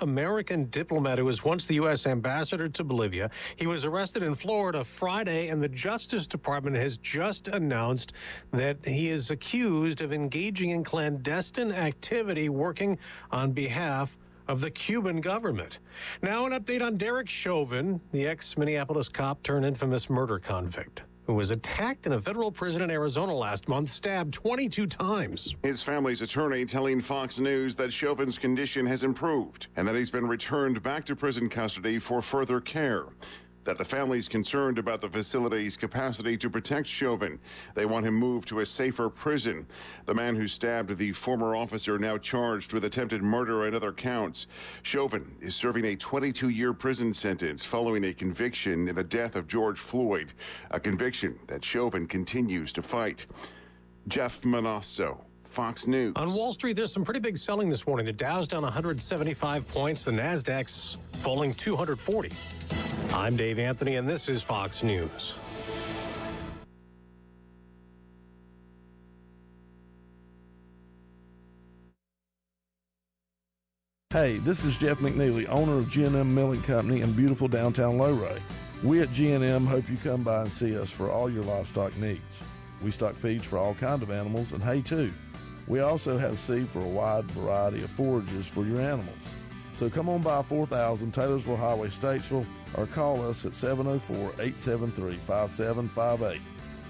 American diplomat who was once the U.S. ambassador to Bolivia. He was arrested in Florida Friday, and the Justice Department has just announced that he is accused of engaging in clandestine activity working on behalf of the Cuban government. Now an update on Derek Chauvin, the ex-Minneapolis cop turned infamous murder convict, who was attacked in a federal prison in Arizona last month, stabbed 22 times. His family's attorney telling Fox News that Chauvin's condition has improved and that he's been returned back to prison custody for further care. That the family's concerned about the facility's capacity to protect Chauvin. They want him moved to a safer prison. The man who stabbed the former officer now charged with attempted murder and other counts. Chauvin is serving a 22-year prison sentence following a conviction in the death of George Floyd, a conviction that Chauvin continues to fight. Jeff Manasso, Fox News. On Wall Street, there's some pretty big selling this morning. The Dow's down 175 points. The Nasdaq's falling 240. I'm Dave Anthony, and this is Fox News. Hey, this is Jeff McNeely, owner of G&M Milling Company in beautiful downtown Lowray. We at G&M hope you come by and see us for all your livestock needs. We stock feeds for all kinds of animals and hay too. We also have seed for a wide variety of forages for your animals. So come on by 4000 Taylorsville Highway, Statesville, or call us at 704-873-5758.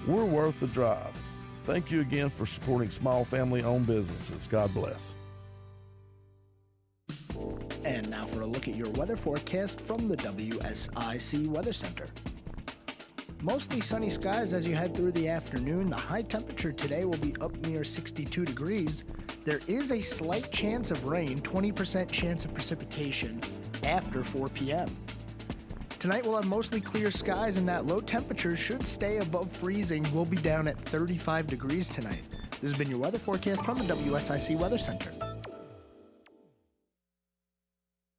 We're worth the drive. Thank you again for supporting small family-owned businesses. God bless. And now for a look at your weather forecast from the WSIC Weather Center. Mostly sunny skies as you head through the afternoon. The high temperature today will be up near 62 degrees. There is a slight chance of rain, 20% chance of precipitation after 4 p.m. Tonight we'll have mostly clear skies, and that low temperature should stay above freezing. We'll be down at 35 degrees tonight. This has been your weather forecast from the WSIC Weather Center.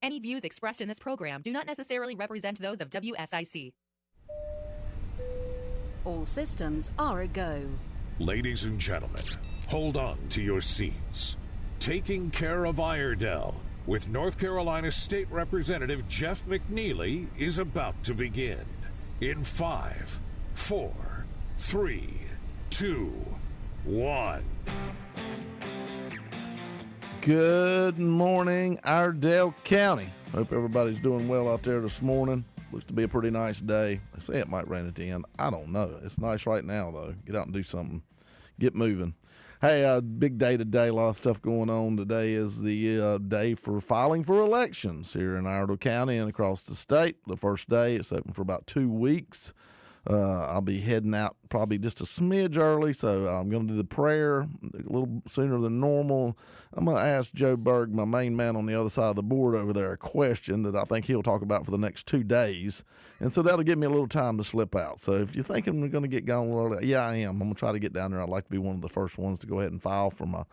Any views expressed in this program do not necessarily represent those of WSIC. All systems are a go. Ladies and gentlemen, hold on to your seats. Taking care of Iredell with North Carolina State Representative Jeff McNeely is about to begin. In 5, 4, 3, 2, 1. Good morning, Iredell County. Hope everybody's doing well out there this morning. Looks to be a pretty nice day. They say it might rain at the end. I don't know. It's nice right now, though. Get out and do something. Get moving. Hey, big day today. A lot of stuff going on. Today is the day for filing for elections here in Iredell County and across the state. The first day. It's open for about 2 weeks. I'll be heading out probably just a smidge early, so I'm going to do the prayer a little sooner than normal. I'm going to ask Joe Berg, my main man on the other side of the board over there, a question that I think he'll talk about for the next 2 days. And so that'll give me a little time to slip out. So if you're thinking we're going to get going early, yeah, I am. I'm going to try to get down there. I'd like to be one of the first ones to go ahead and file for my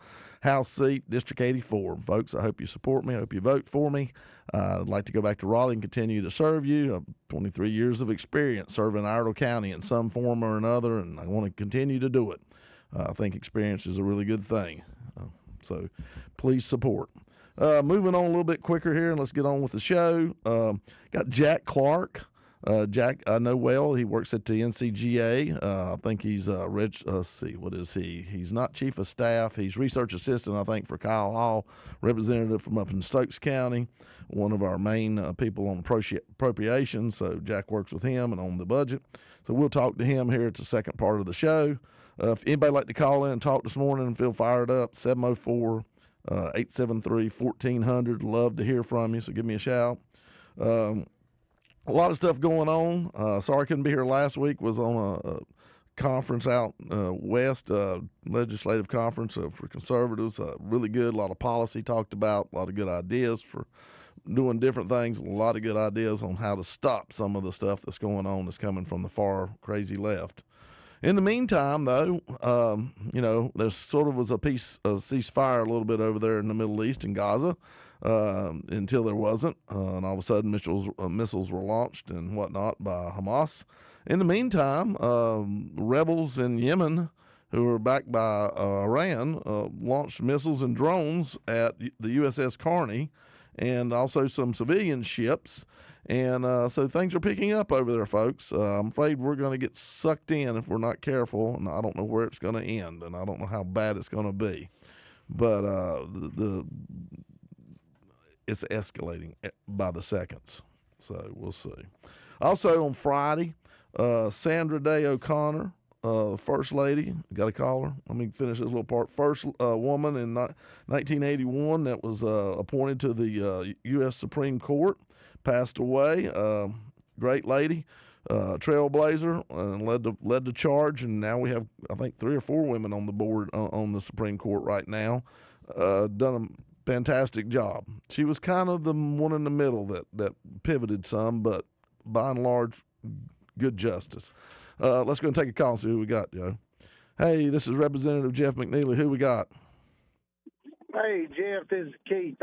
House seat, District 84. Folks, I hope you support me. I hope you vote for me. I'd like to go back to Raleigh and continue to serve you. I have 23 years of experience serving Iredell County in some form or another, and I want to continue to do it. I think experience is a really good thing. So please support. Moving on a little bit quicker here, and let's get on with the show. Got Jack Clark. Jack, I know well. He works at the NCGA. I think he's let's see, what is he? He's not chief of staff. He's research assistant, I think, for Kyle Hall, representative from up in Stokes County, one of our main people on appropriations. So Jack works with him and on the budget. So we'll talk to him here at the second part of the show. If anybody would like to call in and talk this morning and feel fired up, 704-873-1400. Love to hear from you, so give me a shout. A lot of stuff going on. Sorry I couldn't be here last week. Was on a conference out west, legislative conference for conservatives. Really good. A lot of policy talked about. A lot of good ideas for doing different things. A lot of good ideas on how to stop some of the stuff that's going on that's coming from the far crazy left. In the meantime, though, there sort of was a ceasefire a little bit over there in the Middle East in Gaza. Until there wasn't, and all of a sudden missiles were launched and whatnot by Hamas. In the meantime, rebels in Yemen, who are backed by Iran, launched missiles and drones at the USS Carney and also some civilian ships. And so things are picking up over there, folks. I'm afraid we're going to get sucked in if we're not careful, and I don't know where it's going to end, and I don't know how bad it's going to be. But it's escalating by the seconds, so we'll see. Also on Friday, Sandra Day O'Connor, First Lady, got to call her. Let me finish this little part. First woman in 1981 that was appointed to the U.S. Supreme Court, passed away. Great lady, trailblazer, and led the charge. And now we have, I think, 3 or 4 women on the board on the Supreme Court right now. Done a fantastic job. She was kind of the one in the middle that pivoted some, but by and large, good justice. Let's go and take a call and see who we got, Joe. Hey, this is Representative Jeff McNeely. Who we got? Hey, Jeff, this is Keith.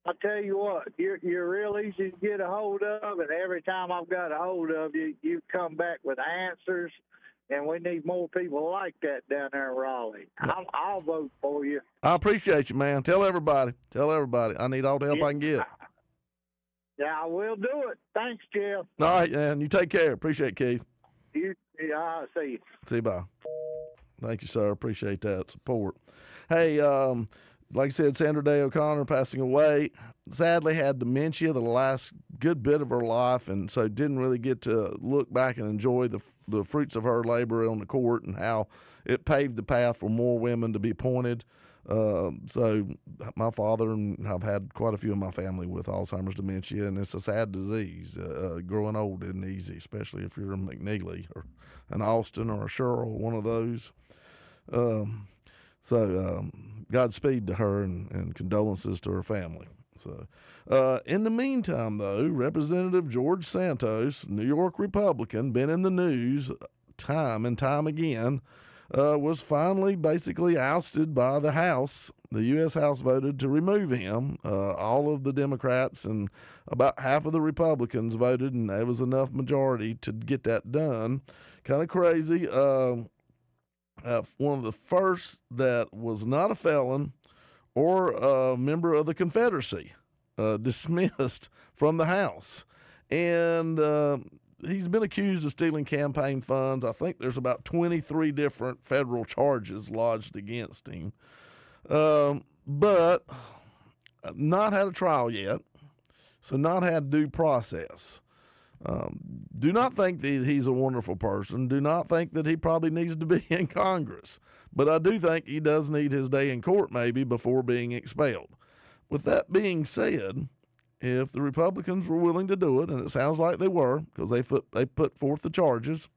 I'll tell you what, you're real easy to get a hold of, and every time I've got a hold of you, you come back with answers, and we need more people like that down there in Raleigh. I'll vote for you. I appreciate you, man. Tell everybody. I need all the help I can get. Yeah, I will do it. Thanks, Jeff. All right, man. You take care. Appreciate it, Keith. I'll see you. See you, bye. Thank you, sir. Appreciate that support. Hey, like I said, Sandra Day O'Connor passing away. Sadly had dementia the last good bit of her life, and so didn't really get to look back and enjoy the fruits of her labor on the court and how it paved the path for more women to be appointed. So my father and I've had quite a few of my family with Alzheimer's dementia, and it's a sad disease. Growing old isn't easy, especially if you're a McNeely or an Austin or a Sherrill, one of those. So Godspeed to her and condolences to her family. So in the meantime, though, Representative George Santos, New York Republican, been in the news time and time again, was finally basically ousted by the House. The U.S. House voted to remove him. All of the Democrats and about half of the Republicans voted, and there was enough majority to get that done. Kind of crazy. One of the first that was not a felon or a member of the Confederacy, dismissed from the House. And he's been accused of stealing campaign funds. I think there's about 23 different federal charges lodged against him. But not had a trial yet, so not had due process. Do not think that he's a wonderful person. Do not think that he probably needs to be in Congress. But I do think he does need his day in court maybe before being expelled. With that being said, if the Republicans were willing to do it, and it sounds like they were because they put forth the charges,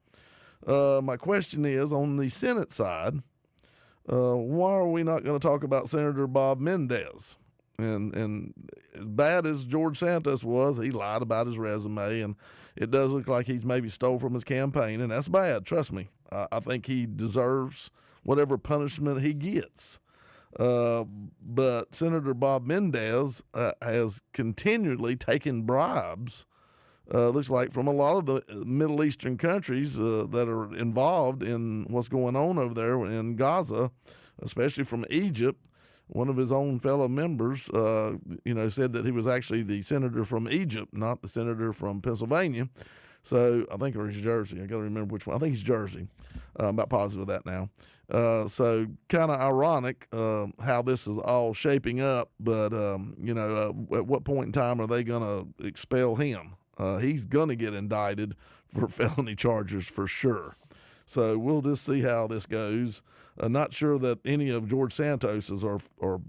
my question is, on the Senate side, why are we not going to talk about Senator Bob Mendez? And as bad as George Santos was, he lied about his resume, and it does look like he's maybe stole from his campaign, and that's bad. Trust me. I think he deserves whatever punishment he gets. But Senator Bob Mendez has continually taken bribes, looks like, from a lot of the Middle Eastern countries that are involved in what's going on over there in Gaza, especially from Egypt. One of his own fellow members, said that he was actually the senator from Egypt, not the senator from Pennsylvania. So I think he's Jersey. I got to remember which one. I think he's Jersey. I'm about positive of that now. So kind of ironic how this is all shaping up. But, at what point in time are they going to expel him? He's going to get indicted for felony charges for sure. So we'll just see how this goes. Not sure that any of George Santos's are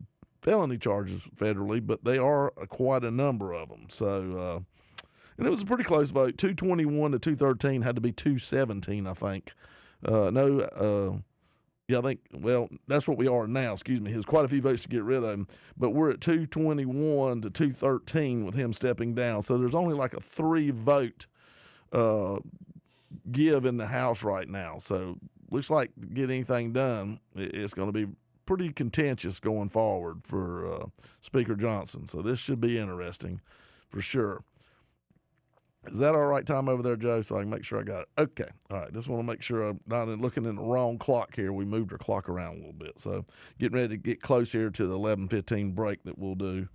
felony charges federally, but they are quite a number of them. So, and it was a pretty close vote. 221 to 213 had to be 217, I think. I think, well, that's what we are now. Excuse me. There's quite a few votes to get rid of him, but we're at 221 to 213 with him stepping down. So there's only like a 3-vote give in the House right now. So looks like to get anything done, it's going to be pretty contentious going forward for Speaker Johnson. So this should be interesting for sure. Is that all right time over there, Joe? So I can make sure I got it. Okay. All right. Just want to make sure I'm not looking in the wrong clock here. We moved our clock around a little bit. So getting ready to get close here to the 11:15 break that we'll do.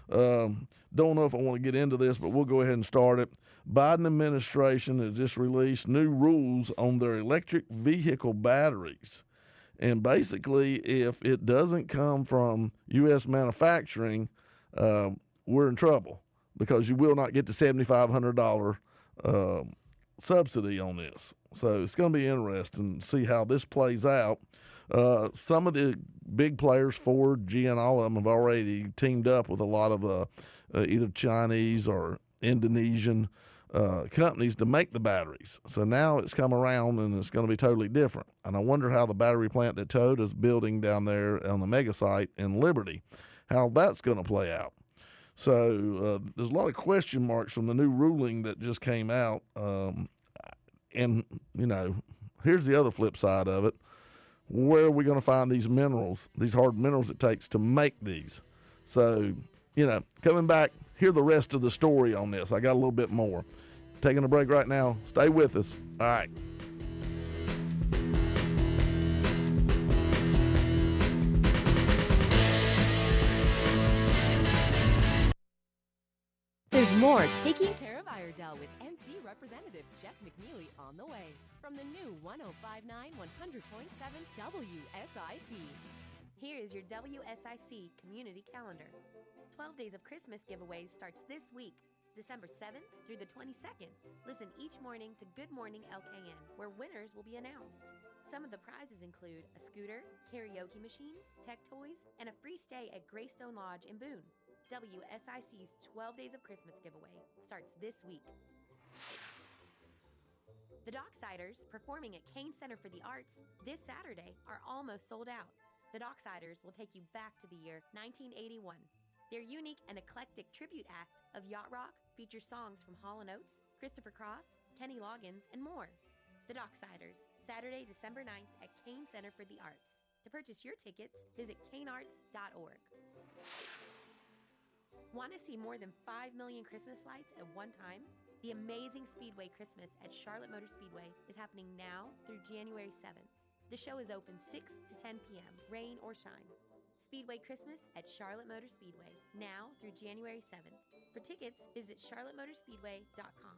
Don't know if I want to get into this, but we'll go ahead and start it. Biden administration has just released new rules on their electric vehicle batteries. And basically, if it doesn't come from U.S. manufacturing, we're in trouble because you will not get the $7,500 subsidy on this. So it's going to be interesting to see how this plays out. Some of the big players, Ford, GM, and all of them have already teamed up with a lot of either Chinese or Indonesian companies to make the batteries. So now it's come around and it's going to be totally different. And I wonder how the battery plant that Toyota's building down there on the mega site in Liberty, how that's going to play out. So there's a lot of question marks from the new ruling that just came out. And, you know, here's the other flip side of it. Where are we going to find these minerals, these hard minerals it takes to make these? So, you know, coming back, hear the rest of the story on this. I got a little bit more. Taking a break right now. Stay with us. All right. There's more Taking Care of Iredell with NC Representative Jeff McNeely on the way from the new 105.9 100.7 WSIC. Here is your WSIC community calendar. 12 Days of Christmas giveaways starts this week, December 7th through the 22nd. Listen each morning to Good Morning LKN, where winners will be announced. Some of the prizes include a scooter, karaoke machine, tech toys, and a free stay at Greystone Lodge in Boone. WSIC's 12 Days of Christmas giveaway starts this week. The Docksiders, performing at Kane Center for the Arts this Saturday, are almost sold out. The Docksiders will take you back to the year 1981. Their unique and eclectic tribute act of yacht rock features songs from Hall & Oates, Christopher Cross, Kenny Loggins, and more. The Docksiders, Saturday, December 9th at Kane Center for the Arts. To purchase your tickets, visit kanearts.org. Want to see more than 5 million Christmas lights at one time? The Amazing Speedway Christmas at Charlotte Motor Speedway is happening now through January 7th. The show is open 6 to 10 p.m., rain or shine. Speedway Christmas at Charlotte Motor Speedway, now through January 7th. For tickets, visit charlottemotorspeedway.com.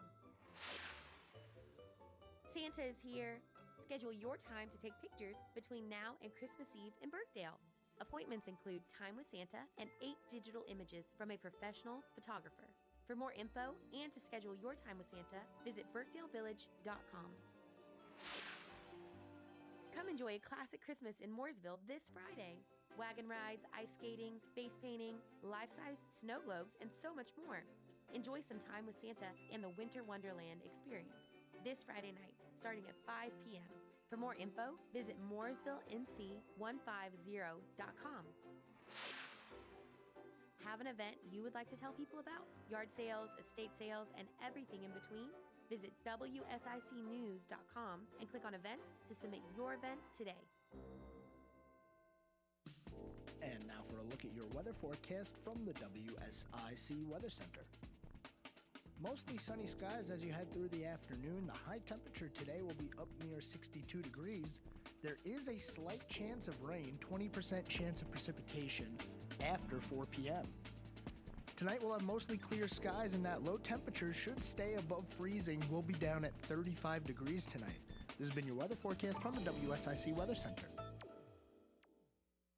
Santa is here. Schedule your time to take pictures between now and Christmas Eve in Birkdale. Appointments include Time with Santa and 8 digital images from a professional photographer. For more info and to schedule your time with Santa, visit birkdalevillage.com. Come enjoy a classic Christmas in Mooresville this Friday. Wagon rides, ice skating, face painting, life-size snow globes, and so much more. Enjoy some time with Santa and the Winter Wonderland experience this Friday night, starting at 5 p.m. For more info, visit mooresvillenc150.com. Have an event you would like to tell people about? Yard sales, estate sales, and everything in between? Visit WSICnews.com and click on events to submit your event today. And now for a look at your weather forecast from the WSIC Weather Center. Mostly sunny skies as you head through the afternoon. The high temperature today will be up near 62 degrees. There is a slight chance of rain, 20% chance of precipitation after 4 p.m. Tonight we'll have mostly clear skies and that low temperature should stay above freezing. We'll be down at 35 degrees tonight. This has been your weather forecast from the WSIC Weather Center.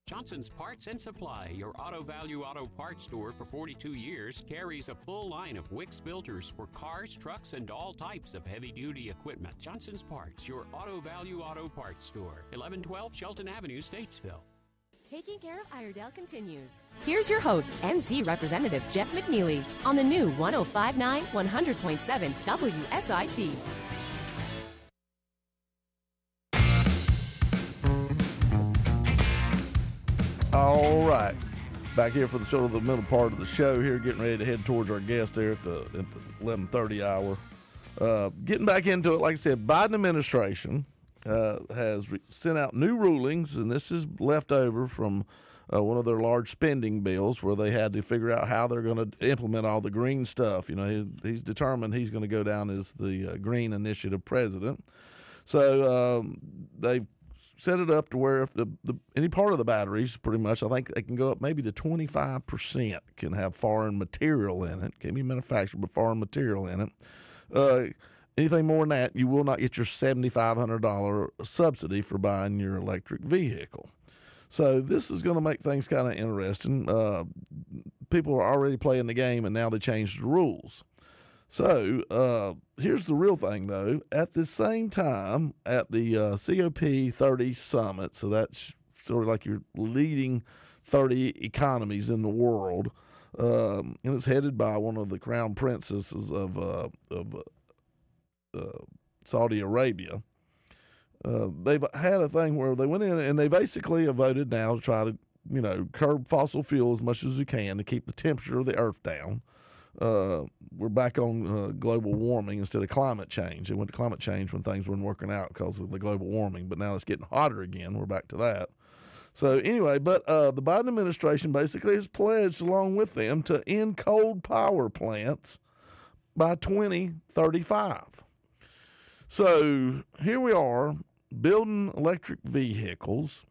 Johnson's Parts and Supply, your Auto Value Auto Parts store for 42 years, carries a full line of Wix filters for cars, trucks, and all types of heavy-duty equipment. Johnson's Parts, your Auto Value Auto Parts store, 1112 Shelton Avenue, Statesville. Taking Care of Iredell continues. Here's your host, NC Representative Jeff McNeely, on the new 105.9 100.7 WSIC. All right, back here for the middle part of the show here, getting ready to head towards our guest there at the 11:30 hour. Getting back into it, like I said, Biden administration has sent out new rulings, and this is left over from one of their large spending bills where they had to figure out how they're going to implement all the green stuff. You know, he's determined he's going to go down as the green initiative president. So they've set it up to where if any part of the batteries, pretty much, I think they can go up maybe to 25% can have foreign material in it. Can be manufactured with foreign material in it. Anything more than that, you will not get your $7,500 subsidy for buying your electric vehicle. So this is going to make things kind of interesting. People are already playing the game, and now they changed the rules. So here's the real thing, though. At the same time, at the COP30 summit, so that's sort of like your leading 30 economies in the world, and it's headed by one of the crown princesses of Saudi Arabia. They've had a thing where they went in and they basically have voted now to try to, curb fossil fuel as much as we can to keep the temperature of the earth down. We're back on global warming instead of climate change. They went to climate change when things weren't working out because of the global warming, but now it's getting hotter again. We're back to that. So anyway, but the Biden administration basically has pledged along with them to end coal power plants by 2035. So here we are building electric vehicles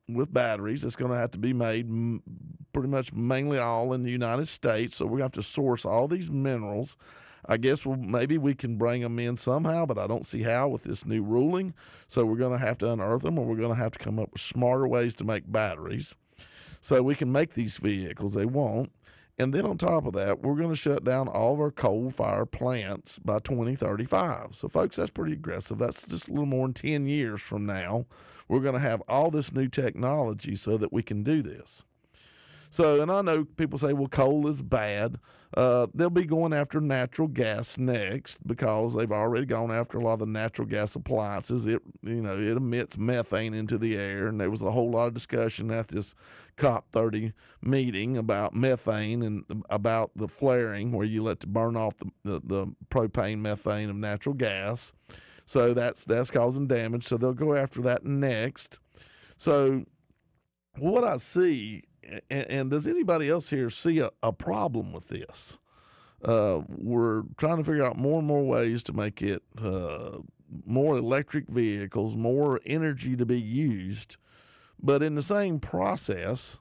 with batteries. It's going to have to be made pretty much mainly all in the United States. So we're going to have to source all these minerals. I guess maybe we can bring them in somehow, but I don't see how with this new ruling. So we're going to have to unearth them, or we're going to have to come up with smarter ways to make batteries so we can make these vehicles they want. And then on top of that, we're going to shut down all of our coal-fired plants by 2035. So, folks, that's pretty aggressive. That's just a little more than 10 years from now. We're going to have all this new technology so that we can do this. So, and I know people say, well, coal is bad. They'll be going after natural gas next because they've already gone after a lot of the natural gas appliances. It emits methane into the air, and there was a whole lot of discussion at this COP30 meeting about methane and about the flaring where you let to burn off the propane methane of natural gas. So that's causing damage. So they'll go after that next. So what I see, and does anybody else here see a problem with this? We're trying to figure out more and more ways to make it more electric vehicles, more energy to be used. But in the same process,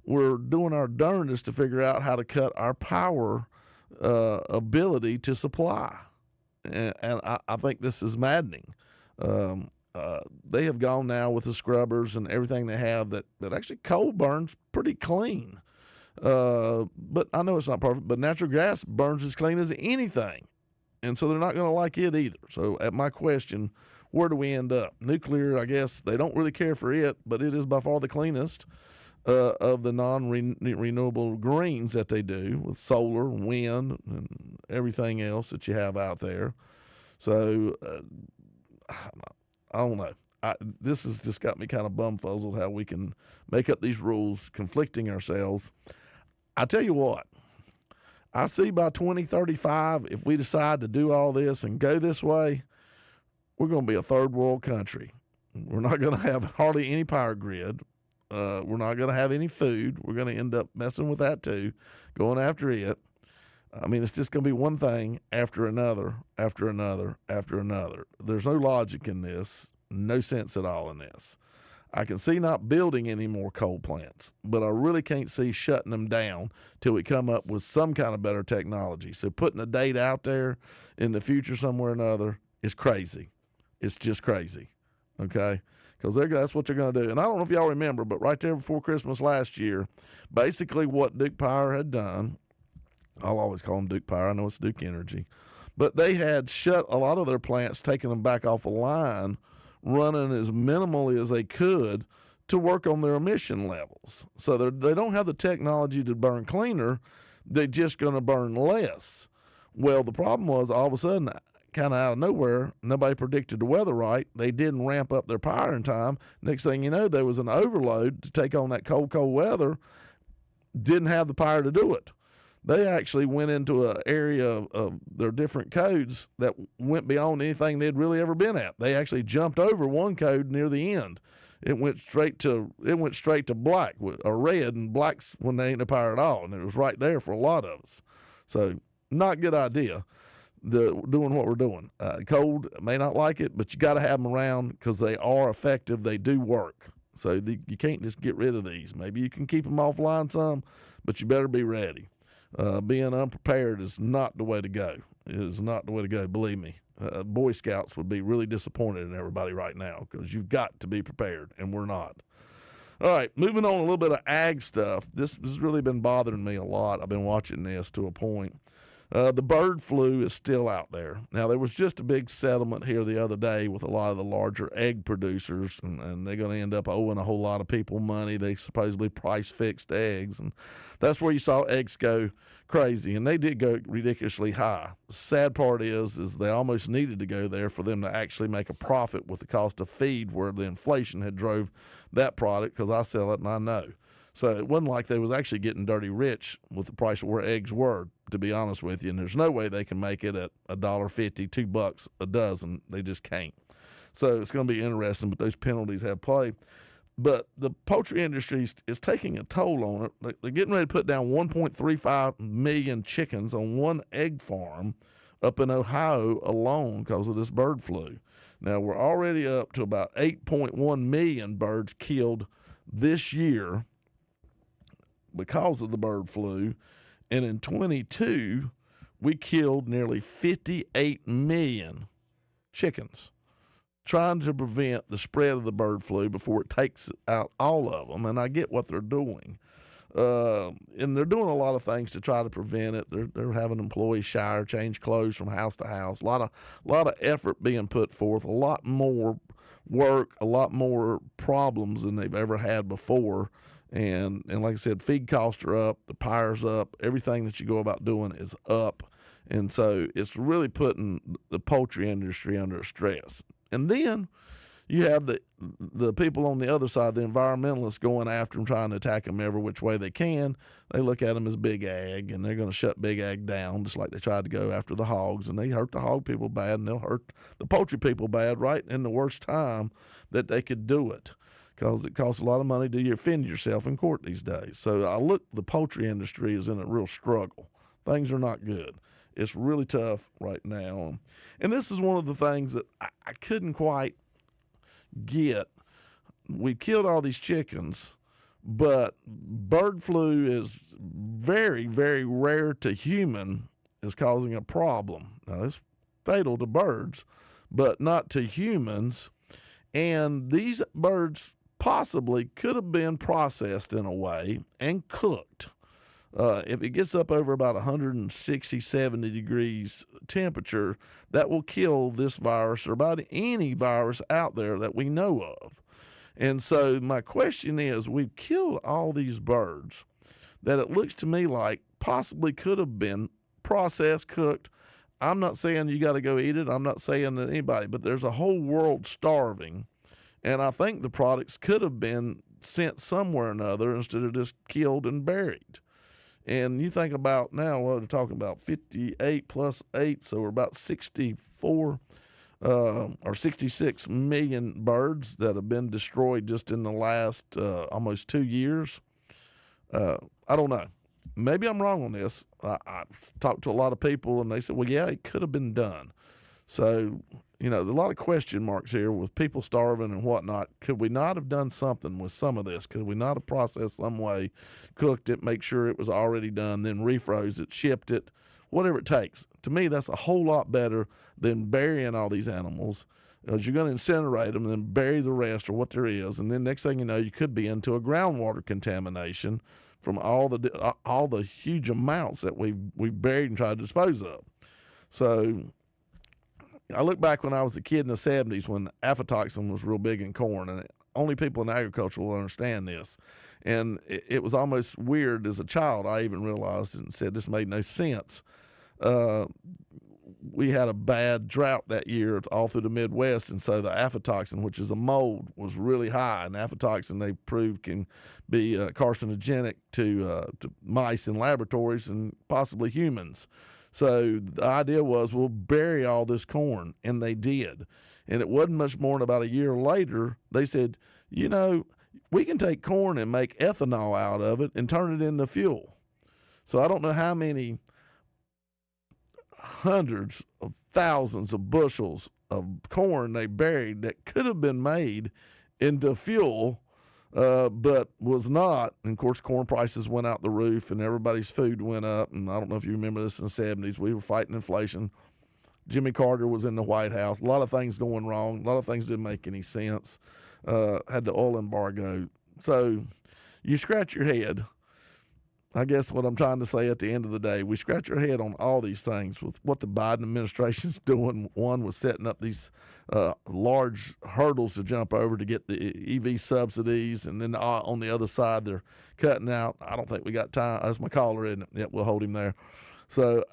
we're doing our darndest to figure out how to cut our power ability to supply. And I think this is maddening. They have gone now with the scrubbers and everything they have that actually coal burns pretty clean. But I know it's not perfect, but natural gas burns as clean as anything. And so they're not going to like it either. So at my question, where do we end up? Nuclear, I guess, they don't really care for it, but it is by far the cleanest of the non-renewable greens that they do with solar, wind, and everything else that you have out there. So I don't know. This has just got me kind of bumfuzzled how we can make up these rules, conflicting ourselves. I tell you what, I see by 2035, if we decide to do all this and go this way, we're going to be a third world country. We're not going to have hardly any power grid. We're not going to have any food. We're going to end up messing with that too, going after it. I mean, it's just going to be one thing after another, after another, after another. There's no logic in this, no sense at all in this. I can see not building any more coal plants, but I really can't see shutting them down till we come up with some kind of better technology. So putting a date out there in the future somewhere or another is crazy. It's just crazy, okay? Because that's what they're going to do. And I don't know if y'all remember, but right there before Christmas last year, basically what Duke Power had done, I'll always call them Duke Power. I know it's Duke Energy. But they had shut a lot of their plants, taking them back off a line, running as minimally as they could to work on their emission levels. So they don't have the technology to burn cleaner. They're just going to burn less. Well, the problem was all of a sudden, kind of out of nowhere, nobody predicted the weather right. They didn't ramp up their power in time. Next thing you know, there was an overload to take on that cold weather. Didn't have the power to do it. They actually went into an area of their different codes that went beyond anything they'd really ever been at. They actually jumped over one code near the end. It went straight to black or red, and black's when they ain't no power at all, and it was right there for a lot of us. So not a good idea. doing what we're doing. Cold may not like it, but you got to have them around because they are effective. They do work. So you can't just get rid of these. Maybe you can keep them offline some, but you better be ready. Being unprepared is not the way to go. It is not the way to go, believe me. Boy Scouts would be really disappointed in everybody right now because you've got to be prepared, and we're not. All right, moving on a little bit of ag stuff. This has really been bothering me a lot. I've been watching this to a point. The bird flu is still out there. Now, there was just a big settlement here the other day with a lot of the larger egg producers, and they're going to end up owing a whole lot of people money. They supposedly price-fixed eggs, and that's where you saw eggs go crazy, and they did go ridiculously high. The sad part is they almost needed to go there for them to actually make a profit with the cost of feed, where the inflation had drove that product, because I sell it and I know. So it wasn't like they was actually getting dirty rich with the price of where eggs were, to be honest with you. And there's no way they can make it at $1.50, $2 a dozen. They just can't. So it's going to be interesting, but those penalties have play. But the poultry industry is taking a toll on it. They're getting ready to put down 1.35 million chickens on one egg farm up in Ohio alone because of this bird flu. Now, we're already up to about 8.1 million birds killed this year because of the bird flu. And in 22, we killed nearly 58 million chickens trying to prevent the spread of the bird flu before it takes out all of them. And I get what they're doing. And they're doing a lot of things to try to prevent it. They're having employees shower, change clothes from house to house. A lot of effort being put forth, a lot more work, a lot more problems than they've ever had before. And like I said, feed costs are up, the pyre's up, everything that you go about doing is up. And so it's really putting the poultry industry under stress. And then you have the people on the other side, the environmentalists, going after them, trying to attack them every which way they can. They look at them as big ag, and they're going to shut big ag down, just like they tried to go after the hogs. And they hurt the hog people bad, and they'll hurt the poultry people bad right in the worst time that they could do it, because it costs a lot of money to defend yourself in court these days. So the poultry industry is in a real struggle. Things are not good. It's really tough right now. And this is one of the things that I couldn't quite get. We killed all these chickens, but bird flu is very, very rare to human, is causing a problem. Now, it's fatal to birds, but not to humans. And these birds possibly could have been processed in a way and cooked. If it gets up over about 160, 70 degrees temperature, that will kill this virus or about any virus out there that we know of. And so my question is, we've killed all these birds that it looks to me like possibly could have been processed, cooked. I'm not saying you got to go eat it. I'm not saying that anybody, but there's a whole world starving. And I think the products could have been sent somewhere or another instead of just killed and buried. And you think about now, what we're talking about, 58 plus 8, so we're about 64 or 66 million birds that have been destroyed just in the last almost 2 years. I don't know. Maybe I'm wrong on this. I've talked to a lot of people, and they said, well, yeah, it could have been done. So, there's a lot of question marks here with people starving and whatnot. Could we not have done something with some of this? Could we not have processed some way, cooked it, make sure it was already done, then refroze it, shipped it, whatever it takes? To me, that's a whole lot better than burying all these animals, because you're going to incinerate them and then bury the rest or what there is. And then next thing you know, you could be into a groundwater contamination from all the huge amounts that we've buried and tried to dispose of. So I look back when I was a kid in the 70s when aflatoxin was real big in corn, and only people in agriculture will understand this. And it was almost weird as a child. I even realized and said this made no sense. We had a bad drought that year all through the Midwest, and so the aflatoxin, which is a mold, was really high. And aflatoxin, they proved, can be carcinogenic to mice in laboratories and possibly humans. So the idea was, we'll bury all this corn, and they did. And it wasn't much more than about a year later, they said, we can take corn and make ethanol out of it and turn it into fuel. So I don't know how many hundreds of thousands of bushels of corn they buried that could have been made into fuel, but was not. And of course, corn prices went out the roof and everybody's food went up. And I don't know if you remember this in the 70s. We were fighting inflation. Jimmy Carter was in the White House. A lot of things going wrong. A lot of things didn't make any sense. Had the oil embargo. So you scratch your head. I guess what I'm trying to say at the end of the day, we scratch our head on all these things with what the Biden administration's doing. One was setting up these large hurdles to jump over to get the EV subsidies, and then on the other side, they're cutting out. I don't think we got time. That's my caller, isn't it? Yep, we'll hold him there. So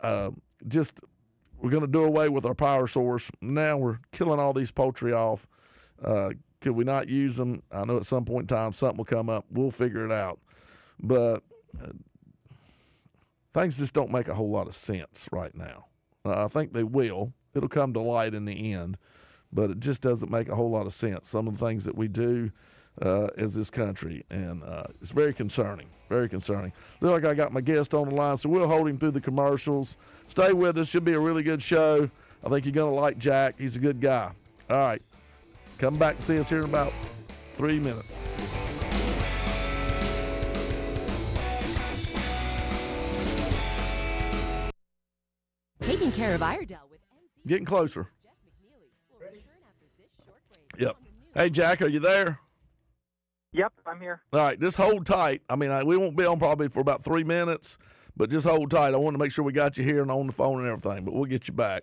we're going to do away with our power source. Now we're killing all these poultry off. Could we not use them? I know at some point in time something will come up. We'll figure it out. But things just don't make a whole lot of sense right now. I think they will. It'll come to light in the end, but it just doesn't make a whole lot of sense. Some of the things that we do as this country, and it's very concerning, very concerning. Looks like I got my guest on the line, so we'll hold him through the commercials. Stay with us. Should be a really good show. I think you're going to like Jack. He's a good guy. All right. Come back and see us here in about 3 minutes. Taking care of Iredell with NC. Getting closer. Jeff McNeely will return after this short break. Yep. Hey, Jack, are you there? Yep, I'm here. All right, just hold tight. I mean, we won't be on probably for about 3 minutes, but just hold tight. I want to make sure we got you here and on the phone and everything, but we'll get you back.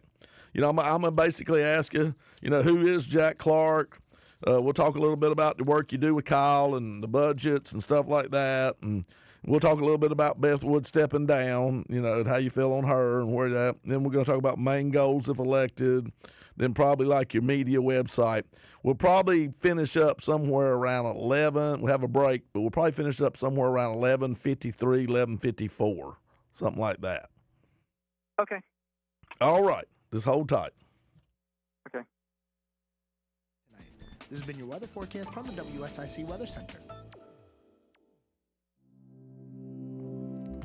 You know, I'm going to basically ask you, who is Jack Clark? We'll talk a little bit about the work you do with Kyle and the budgets and stuff like that, and we'll talk a little bit about Beth Wood stepping down, and how you feel on her and where that. Then we're going to talk about main goals if elected, then probably like your media website. We'll probably finish up somewhere around 11. We'll have a break, but we'll probably finish up somewhere around 11:53, 11:54, something like that. Okay. All right. Just hold tight. Okay. This has been your weather forecast from the WSIC Weather Center.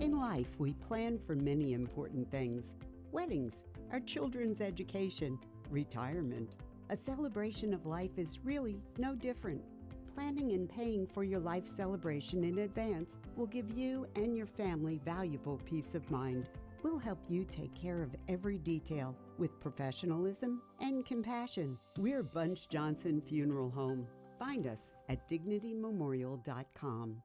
In life, we plan for many important things. Weddings, our children's education, retirement. A celebration of life is really no different. Planning and paying for your life celebration in advance will give you and your family valuable peace of mind. We'll help you take care of every detail with professionalism and compassion. We're Bunch Johnson Funeral Home. Find us at dignitymemorial.com.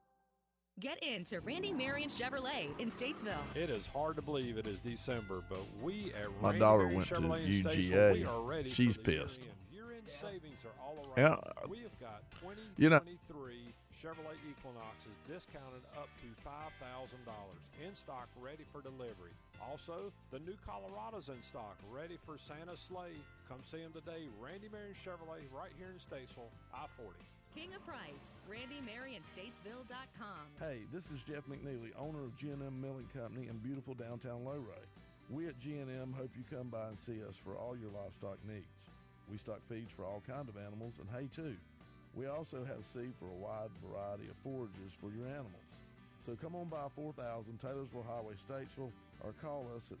Get into Randy Marion Chevrolet in Statesville. It is hard to believe it is December, but we at My Randy daughter Marion went to Chevrolet in Statesville, UGA. we are ready She's for the pissed. Year-end savings are all around. Yeah. We have got 2023 Chevrolet Equinoxes discounted up to $5,000 in stock, ready for delivery. Also, the new Colorado's in stock, ready for Santa's sleigh. Come see them today. Randy Marion Chevrolet, right here in Statesville, I-40. King of Price, RandyMarionStatesville.com. Hey, this is Jeff McNeely, owner of G&M Milling Company in beautiful downtown Lowray. We at G&M hope you come by and see us for all your livestock needs. We stock feeds for all kinds of animals and hay too. We also have seed for a wide variety of forages for your animals. So come on by 4000 Taylorsville Highway, Statesville, or call us at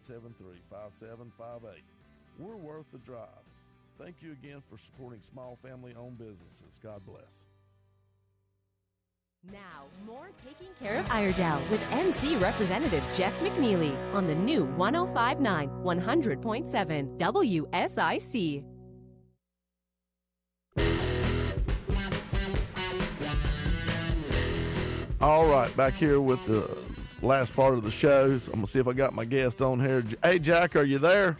704-873-5758. We're worth the drive. Thank you again for supporting small family-owned businesses. God bless. Now, more Taking Care of Iredell with NC Representative Jeff McNeely on the new 1059 100.7 WSIC. All right, back here with the last part of the show. So I'm going to see if I got my guest on here. Hey, Jack, are you there?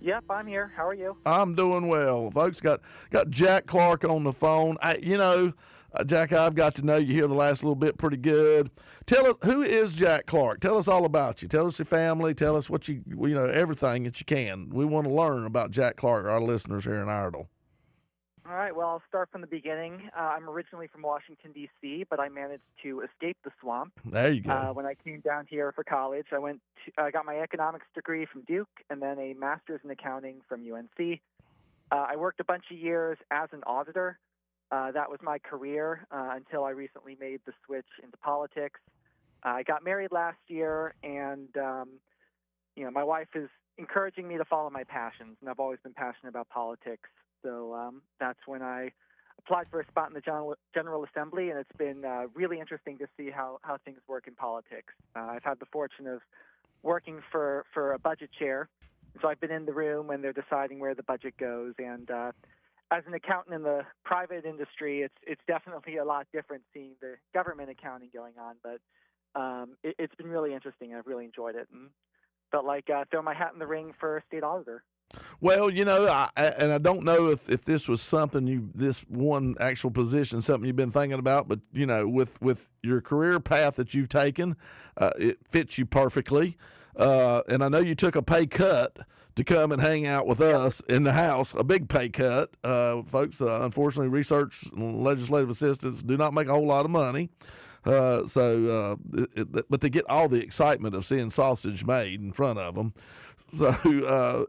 Yep, I'm here. How are you? I'm doing well. Folks, got Jack Clark on the phone. Jack, I've got to know you here the last little bit pretty good. Tell us, who is Jack Clark? Tell us all about you. Tell us your family. Tell us what everything that you can. We want to learn about Jack Clark, our listeners here in Iredell. All right, well, I'll start from the beginning. I'm originally from Washington, D.C., but I managed to escape the swamp. There you go. When I came down here for college, I got my economics degree from Duke and then a master's in accounting from UNC. I worked a bunch of years as an auditor. That was my career until I recently made the switch into politics. I got married last year, and my wife is encouraging me to follow my passions, and I've always been passionate about politics. So that's when I applied for a spot in the General Assembly, and it's been really interesting to see how things work in politics. I've had the fortune of working for a budget chair, so I've been in the room when they're deciding where the budget goes. And as an accountant in the private industry, it's definitely a lot different seeing the government accounting going on. But it's been really interesting. I've really enjoyed it, and felt like throw my hat in the ring for state auditor. Well, I don't know if this was something this one actual position, something you've been thinking about, but with your career path that you've taken, it fits you perfectly. And I know you took a pay cut to come and hang out with us in the House, a big pay cut. Folks, unfortunately, research and legislative assistants do not make a whole lot of money. But to get all the excitement of seeing sausage made in front of them. So,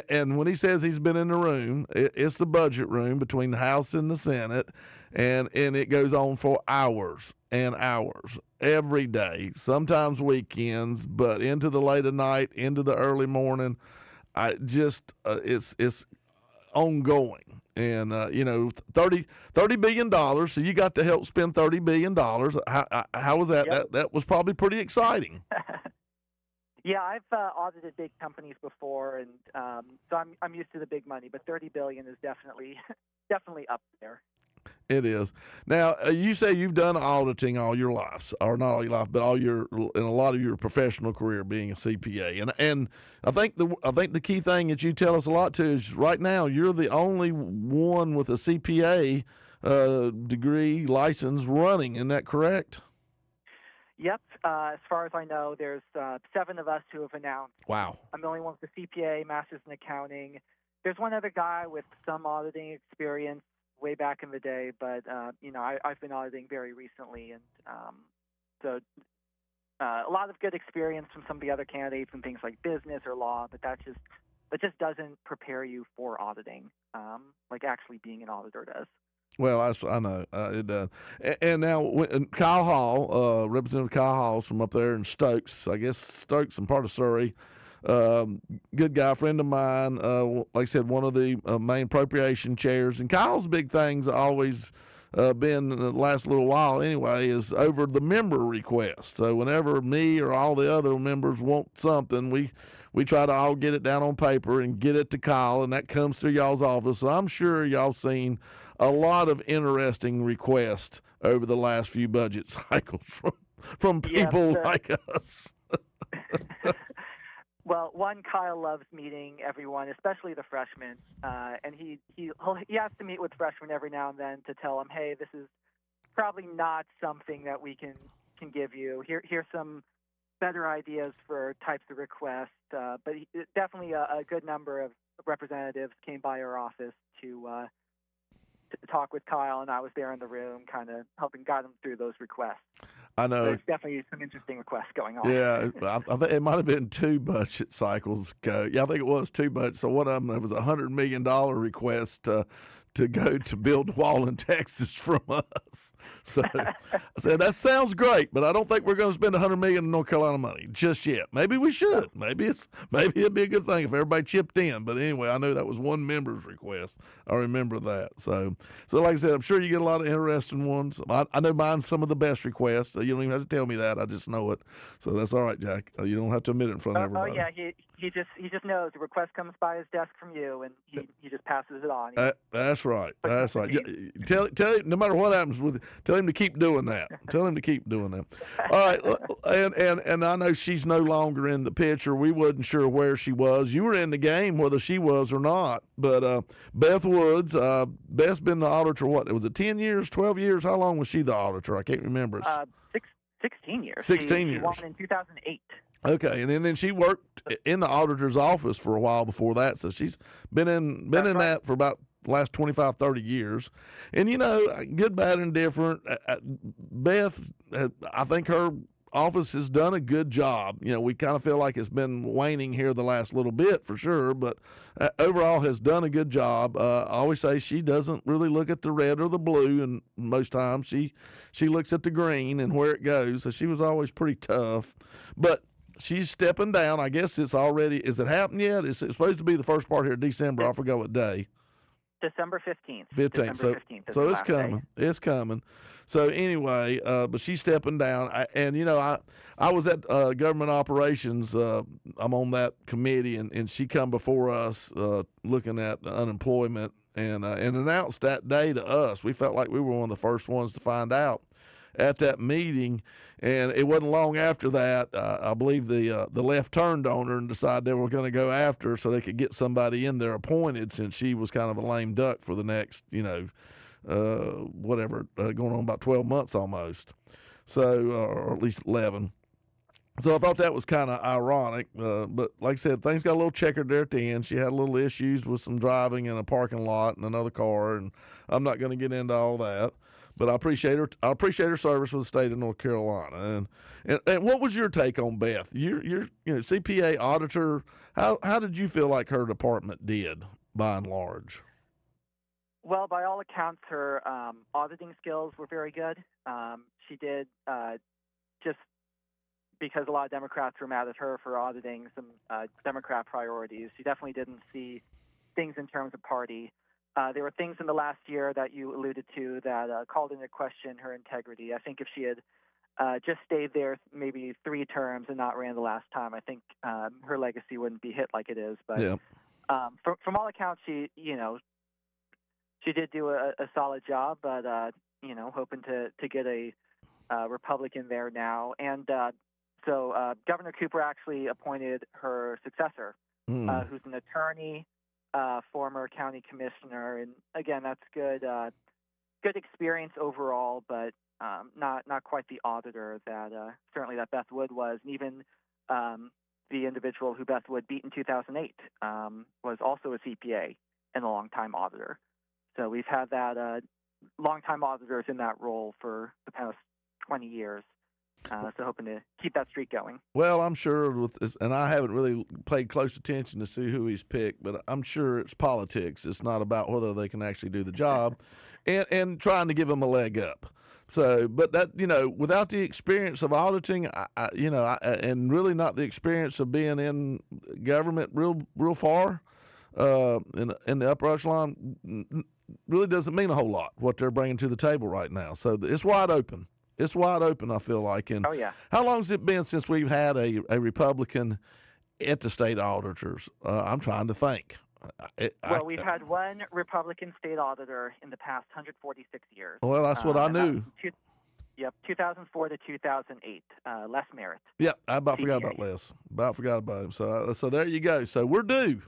and when he says he's been in the room, it's the budget room between the House and the Senate, and it goes on for hours and hours every day, sometimes weekends, but into the late at night, into the early morning. It's ongoing. And, $30 billion, so you got to help spend $30 billion. How was that? Yep. That was probably pretty exciting. Yeah, I've audited big companies before, and so I'm used to the big money, but $30 billion is definitely up there. It is. Now, you say you've done auditing all your life, or not all your life, but in a lot of your professional career being a CPA. And I think the key thing that you tell us a lot too is right now you're the only one with a CPA degree license running. Isn't that correct? Yep. As far as I know, there's 7 of us who have announced. Wow. I'm the only one with a CPA, master's in accounting. There's one other guy with some auditing experience way back in the day, but I've been auditing very recently, and so a lot of good experience from some of the other candidates in things like business or law, but that just doesn't prepare you for auditing, like actually being an auditor does. Well, I know it does. And now Kyle Hall, Representative Kyle Hall's from up there in Stokes, I guess Stokes and part of Surrey. Good guy, friend of mine. Like I said, one of the main appropriation chairs. And Kyle's big thing's always been the last little while anyway is over the member request. So whenever me or all the other members want something, we try to all get it down on paper and get it to Kyle, and that comes through y'all's office. So I'm sure y'all seen a lot of interesting requests over the last few budget cycles from people like us. Well, one, Kyle loves meeting everyone, especially the freshmen, and he has to meet with freshmen every now and then to tell them, hey, this is probably not something that we can give you. Here's some better ideas for types of requests. But definitely a good number of representatives came by our office to talk with Kyle, and I was there in the room kind of helping guide him through those requests. I know. There's definitely some interesting requests going on. Yeah, I think it might have been 2 budget cycles ago. Yeah, I think it was 2 budgets. So one of them, there was a $100 million request to go to build a wall in Texas from us. So I said, that sounds great, but I don't think we're going to spend $100 million in North Carolina money just yet. Maybe we should. Maybe it'd be a good thing if everybody chipped in. But anyway, I knew that was one member's request. I remember that. So like I said, I'm sure you get a lot of interesting ones. I know mine's some of the best requests. You don't even have to tell me that. I just know it. So that's all right, Jack. You don't have to admit it in front of everybody. Oh yeah, he just knows the request comes by his desk from you, and he just passes it on. That's right. That's right. Tell him, no matter what happens tell him to keep doing that. Tell him to keep doing that. All right. And I know she's no longer in the picture. We wasn't sure where she was. You were in the game, whether she was or not. But Beth Woods, Beth's been the auditor. What was it? 10 years, 12 years? How long was she the auditor? I can't remember. 16 years. 16 years. She won in 2008. Okay, and then she worked in the auditor's office for a while before that, so she's been in that for about the last 25, 30 years. And, good, bad, and different. Beth, I think her office has done a good job. We kind of feel like it's been waning here the last little bit for sure, but overall has done a good job. I always say she doesn't really look at the red or the blue, and most times she looks at the green and where it goes, so she was always pretty tough. But she's stepping down. I guess it's already. Is it happened yet? It's supposed to be the first part here of December. I forgot what day. December 15th. 15th. December 15th is So the it's last coming. day. It's coming. So anyway, but she's stepping down. I was at government operations. I'm on that committee, and she come before us looking at unemployment and announced that day to us. We felt like we were one of the first ones to find out at that meeting, and it wasn't long after that. I believe the left turned on her and decided they were going to go after her so they could get somebody in there appointed, since she was kind of a lame duck for the next, going on about 12 months almost. So, or at least 11. So I thought that was kind of ironic, but like I said, things got a little checkered there at the end. She had a little issues with some driving in a parking lot and another car, and I'm not going to get into all that. But I appreciate her. I appreciate her service for the state of North Carolina. And what was your take on Beth? You're CPA auditor. How did you feel like her department did by and large? Well, by all accounts, her auditing skills were very good. She did just because a lot of Democrats were mad at her for auditing some Democrat priorities. She definitely didn't see things in terms of party. There were things in the last year that you alluded to that called into question her integrity. I think if she had just stayed there maybe 3 terms and not ran the last time, I think her legacy wouldn't be hit like it is. But yeah. From all accounts, she did do a solid job, but hoping to get a Republican there now. And so Governor Cooper actually appointed her successor, who's an attorney, former county commissioner, and again, that's good experience overall, but not quite the auditor that certainly that Beth Wood was, and even the individual who Beth Wood beat in 2008 was also a CPA and a longtime auditor. So we've had that longtime auditors in that role for the past 20 years. So hoping to keep that streak going. Well, I'm sure and I haven't really paid close attention to see who he's picked, but I'm sure it's politics. It's not about whether they can actually do the job, and trying to give them a leg up. So, but that, without the experience of auditing, and really not the experience of being in government real far, in the upper echelon, really doesn't mean a whole lot what they're bringing to the table right now. So it's wide open. It's wide open, I feel like. And oh, yeah. How long has it been since we've had a Republican at the state auditors? I'm trying to think. We've had one Republican state auditor in the past 146 years. Well, that's what I knew. 2004 to 2008. Les Merritt. Yeah, I about CPA. forgot about Les. About forgot about him. So there you go. So we're due.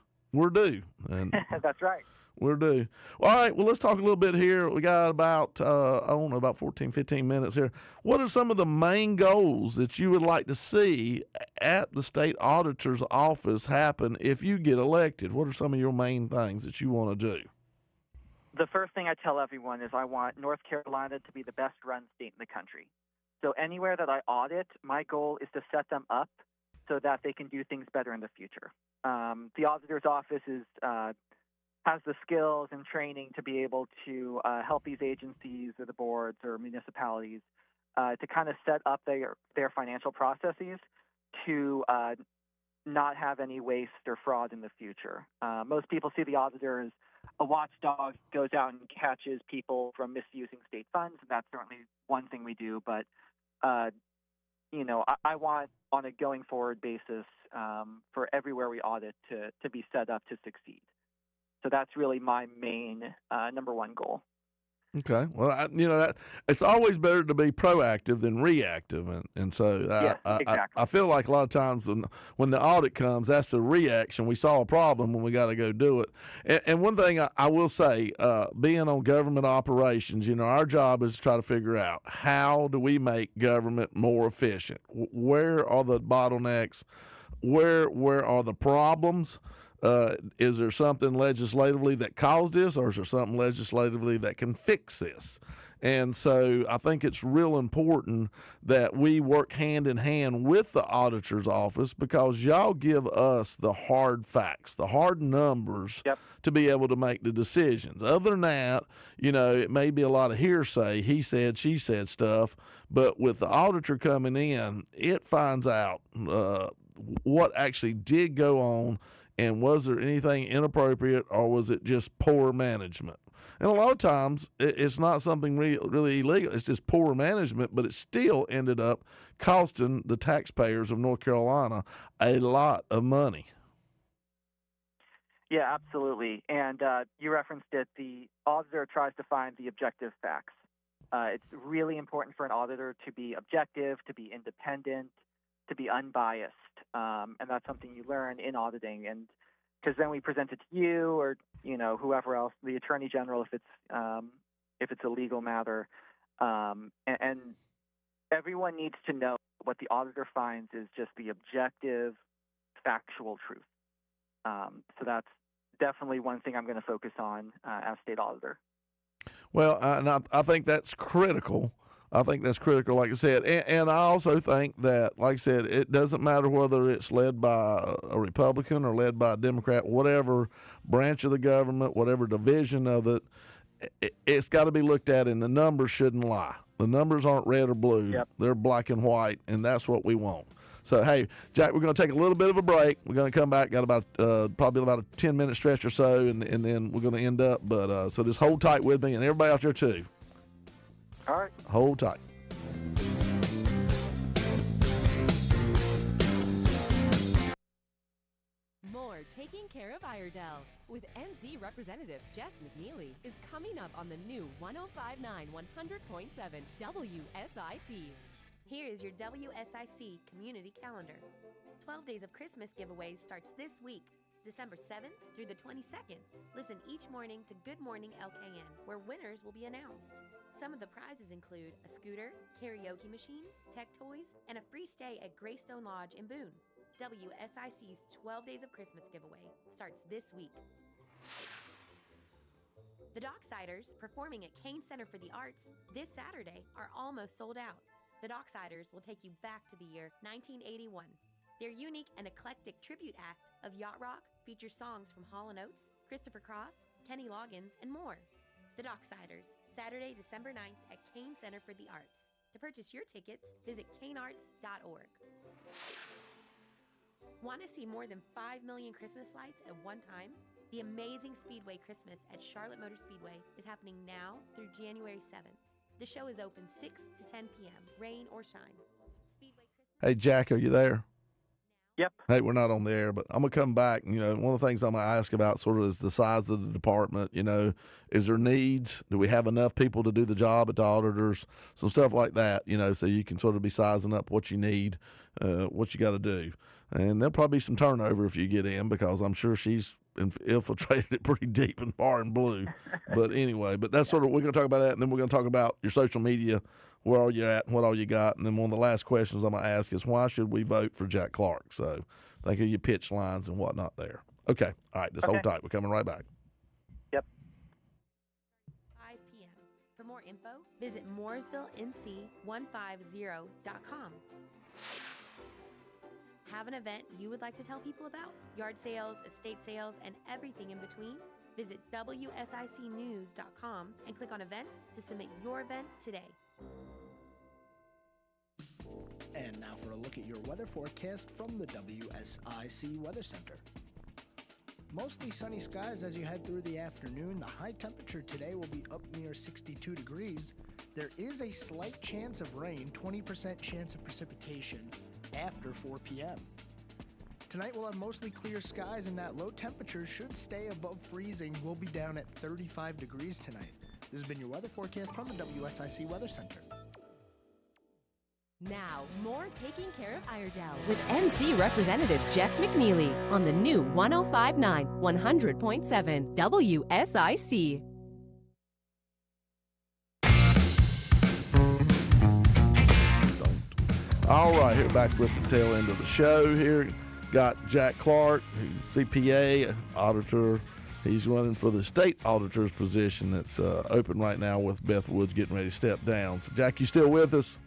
And That's right. We're due. Well, all right, well, let's talk a little bit here. We got about 14, 15 minutes here. What are some of the main goals that you would like to see at the state auditor's office happen if you get elected? What are some of your main things that you want to do? The first thing I tell everyone is I want North Carolina to be the best run state in the country. So anywhere that I audit, my goal is to set them up so that they can do things better in the future. The auditor's office has the skills and training to be able to help these agencies or the boards or municipalities to kind of set up their financial processes to not have any waste or fraud in the future. Most people see the auditor as a watchdog, goes out and catches people from misusing state funds, and that's certainly one thing we do. But I want, on a going forward basis, for everywhere we audit to be set up to succeed. So that's really my main number one goal. Okay. Well, it's always better to be proactive than reactive, and so exactly. I feel like a lot of times when the audit comes, that's the reaction. We saw a problem when we got to go do it. And one thing I will say, being on government operations, our job is to try to figure out how do we make government more efficient. Where are the bottlenecks? Where are the problems? Is there something legislatively that caused this, or is there something legislatively that can fix this? And so I think it's real important that we work hand in hand with the auditor's office, because y'all give us the hard facts, the hard numbers to be able to make the decisions. Other than that, it may be a lot of hearsay, he said, she said stuff, but with the auditor coming in, it finds out what actually did go on, and was there anything inappropriate, or was it just poor management? And a lot of times it's not something really illegal. It's just poor management, but it still ended up costing the taxpayers of North Carolina a lot of money. Yeah, absolutely. And you referenced it. The auditor tries to find the objective facts. It's really important for an auditor to be objective, to be independent, to be unbiased. And that's something you learn in auditing. And because then we present it to you or, whoever else, the attorney general, if it's a legal matter. And everyone needs to know what the auditor finds is just the objective, factual truth. So that's definitely one thing I'm going to focus on as state auditor. Well, and I think that's critical. Like I said. And I also think that, like I said, it doesn't matter whether it's led by a Republican or led by a Democrat, whatever branch of the government, whatever division of it, it's got to be looked at, and the numbers shouldn't lie. The numbers aren't red or blue. Yep. They're black and white, and that's what we want. So, hey, Jack, we're going to take a little bit of a break. We're going to come back, got about probably about a 10-minute stretch or so, and then we're going to end up. But so just hold tight with me, and everybody out there too. All right. Hold tight. More Taking Care of Iredell with NC Representative Jeff McNeely is coming up on the new 105.9 100.7 WSIC. Here is your WSIC community calendar. 12 Days of Christmas giveaways starts this week, December 7th through the 22nd. Listen each morning to Good Morning LKN, where winners will be announced. Some of the prizes include a scooter, karaoke machine, tech toys, and a free stay at Greystone Lodge in Boone. WSIC's 12 Days of Christmas giveaway starts this week. The Docksiders, performing at Kane Center for the Arts this Saturday, are almost sold out. The Docksiders will take you back to the year 1981. Their unique and eclectic tribute act of yacht rock features songs from Hall & Oates, Christopher Cross, Kenny Loggins, and more. The Docksiders, Saturday, December 9th at Kane Center for the Arts. To purchase your tickets, visit kanearts.org. Want to see more than 5 million Christmas lights at one time? The Amazing Speedway Christmas at Charlotte Motor Speedway is happening now through January 7th. The show is open 6 to 10 p.m., rain or shine. Speedway Christmas. Hey, Jack, are you there? Yep. Hey, we're not on the air, but I'm going to come back. One of the things I'm going to ask about sort of is the size of the department. Is there needs? Do we have enough people to do the job at the auditors? Some stuff like that, so you can sort of be sizing up what you need, what you got to do. And there'll probably be some turnover if you get in, because I'm sure she's infiltrated it pretty deep and far and blue. But anyway, that's sort of, we're going to talk about that, and then we're going to talk about your social media, where are you at, and what all you got. And then one of the last questions I'm going to ask is, why should we vote for Jack Clark? So think of your pitch lines and whatnot there. Okay. All right. Just hold tight. We're coming right back. Yep. 5 p.m. For more info, visit mooresvillenc150.com. Have an event you would like to tell people about? Yard sales, estate sales, and everything in between? Visit WSICnews.com and click on events to submit your event today. And now for a look at your weather forecast from the WSIC Weather Center. Mostly sunny skies as you head through the afternoon. The high temperature today will be up near 62 degrees. There is a slight chance of rain, 20% chance of precipitation after 4 p.m. Tonight we'll have mostly clear skies, and that low temperature should stay above freezing. We'll be down at 35 degrees tonight. This has been your weather forecast from the WSIC Weather Center. Now, more Taking Care of Iredell with NC Representative Jeff McNeely on the new 105.9 100.7 WSIC. All right, here back with the tail end of the show here. Got Jack Clark, who's CPA, auditor. He's running for the state auditor's position that's open right now, with Beth Woods getting ready to step down. So, Jack, you still with us?